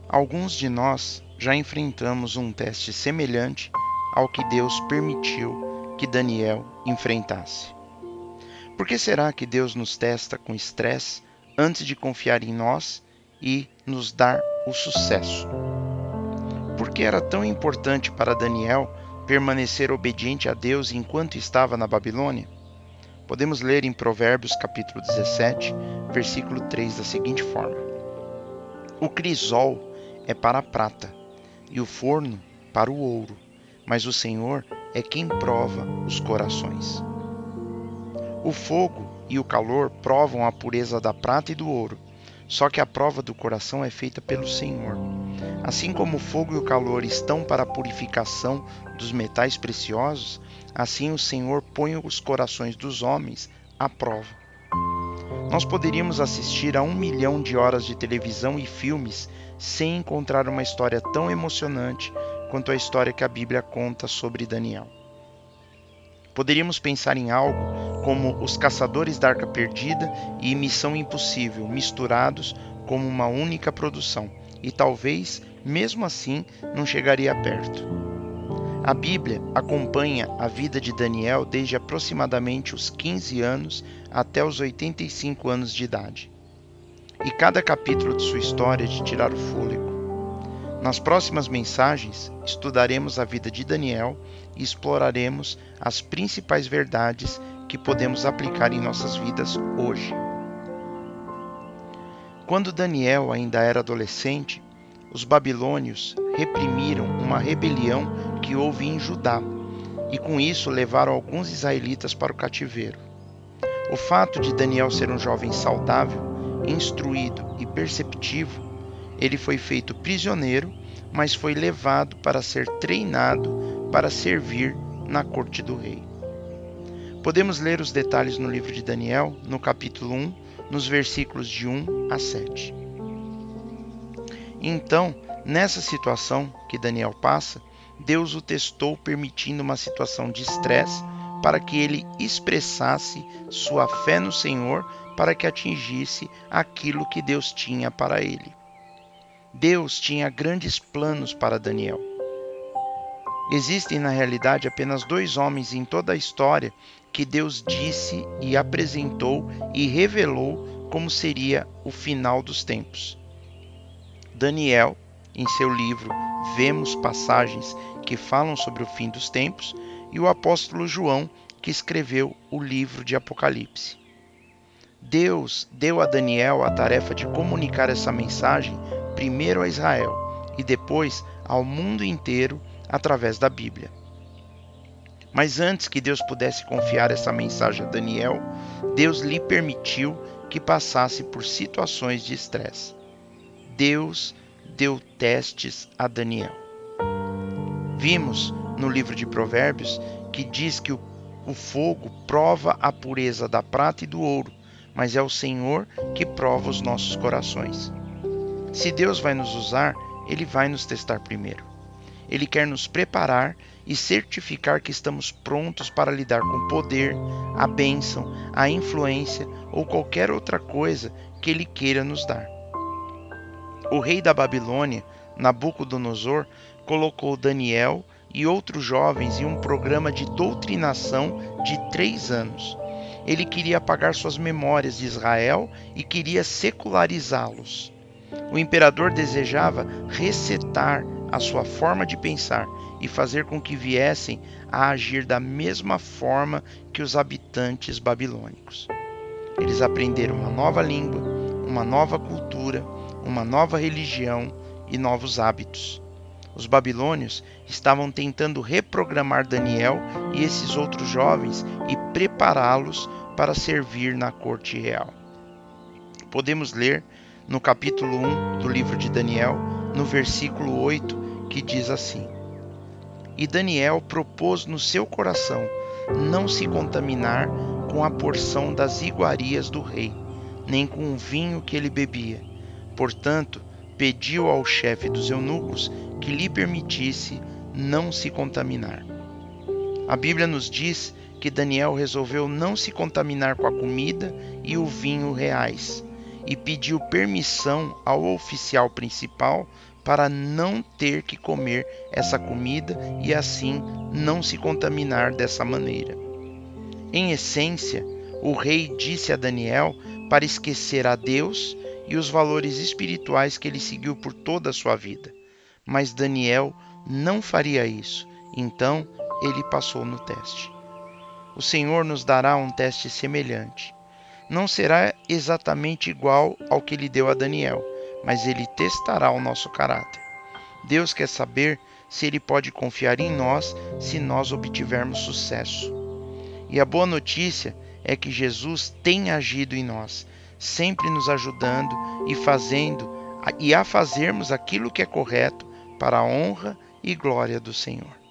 Alguns de nós já enfrentamos um teste semelhante ao que Deus permitiu que Daniel enfrentasse. Por que será que Deus nos testa com estresse antes de confiar em nós e nos dar o sucesso? Por que era tão importante para Daniel permanecer obediente a Deus enquanto estava na Babilônia? Podemos ler em Provérbios capítulo 17, versículo 3 da seguinte forma: O crisol é para a prata e o forno para o ouro, mas o Senhor é quem prova os corações. O fogo e o calor provam a pureza da prata e do ouro, só que a prova do coração é feita pelo Senhor. Assim como o fogo e o calor estão para a purificação dos metais preciosos, assim o Senhor põe os corações dos homens à prova. Nós poderíamos assistir a 1 milhão de horas de televisão e filmes sem encontrar uma história tão emocionante quanto a história que a Bíblia conta sobre Daniel. Poderíamos pensar em algo como Os Caçadores da Arca Perdida e Missão Impossível misturados como uma única produção, e talvez, mesmo assim, não chegaria perto. A Bíblia acompanha a vida de Daniel desde aproximadamente os 15 anos até os 85 anos de idade. E cada capítulo de sua história é de tirar o fôlego. Nas próximas mensagens, estudaremos a vida de Daniel e exploraremos as principais verdades que podemos aplicar em nossas vidas hoje. Quando Daniel ainda era adolescente, os babilônios reprimiram uma rebelião que houve em Judá, e com isso levaram alguns israelitas para o cativeiro. O fato de Daniel ser um jovem saudável, instruído e perceptivo, ele foi feito prisioneiro, mas foi levado para ser treinado para servir na corte do rei. Podemos ler os detalhes no livro de Daniel, no capítulo 1, nos versículos de 1 a 7. Então, nessa situação que Daniel passa, Deus o testou permitindo uma situação de estresse para que ele expressasse sua fé no Senhor para que atingisse aquilo que Deus tinha para ele. Deus tinha grandes planos para Daniel. Existem na realidade apenas 2 homens em toda a história que Deus disse e apresentou e revelou como seria o final dos tempos. Daniel, em seu livro, vemos passagens que falam sobre o fim dos tempos, e o apóstolo João, que escreveu o livro de Apocalipse. Deus deu a Daniel a tarefa de comunicar essa mensagem primeiro a Israel e depois ao mundo inteiro através da Bíblia. Mas antes que Deus pudesse confiar essa mensagem a Daniel, Deus lhe permitiu que passasse por situações de estresse. Deus deu testes a Daniel. Vimos no livro de Provérbios que diz que o fogo prova a pureza da prata e do ouro, mas é o Senhor que prova os nossos corações. Se Deus vai nos usar, Ele vai nos testar primeiro. Ele quer nos preparar e certificar que estamos prontos para lidar com o poder, a bênção, a influência ou qualquer outra coisa que Ele queira nos dar. O rei da Babilônia, Nabucodonosor, colocou Daniel e outros jovens em um programa de doutrinação de 3 anos. Ele queria apagar suas memórias de Israel e queria secularizá-los. O imperador desejava resetar a sua forma de pensar e fazer com que viessem a agir da mesma forma que os habitantes babilônicos. Eles aprenderam uma nova língua, uma nova cultura, uma nova religião e novos hábitos. Os babilônios estavam tentando reprogramar Daniel e esses outros jovens e prepará-los para servir na corte real. Podemos ler no capítulo 1 do livro de Daniel, no versículo 8, que diz assim: E Daniel propôs no seu coração não se contaminar com a porção das iguarias do rei, nem com o vinho que ele bebia. Portanto, pediu ao chefe dos eunucos que lhe permitisse não se contaminar. A Bíblia nos diz que Daniel resolveu não se contaminar com a comida e o vinho reais, e pediu permissão ao oficial principal para não ter que comer essa comida e assim não se contaminar dessa maneira. Em essência, o rei disse a Daniel para esquecer a Deus e os valores espirituais que ele seguiu por toda a sua vida. Mas Daniel não faria isso, então ele passou no teste. O Senhor nos dará um teste semelhante. Não será exatamente igual ao que ele deu a Daniel, mas ele testará o nosso caráter. Deus quer saber se ele pode confiar em nós se nós obtivermos sucesso. E a boa notícia é que Jesus tem agido em nós, sempre nos ajudando e a fazermos aquilo que é correto para a honra e glória do Senhor.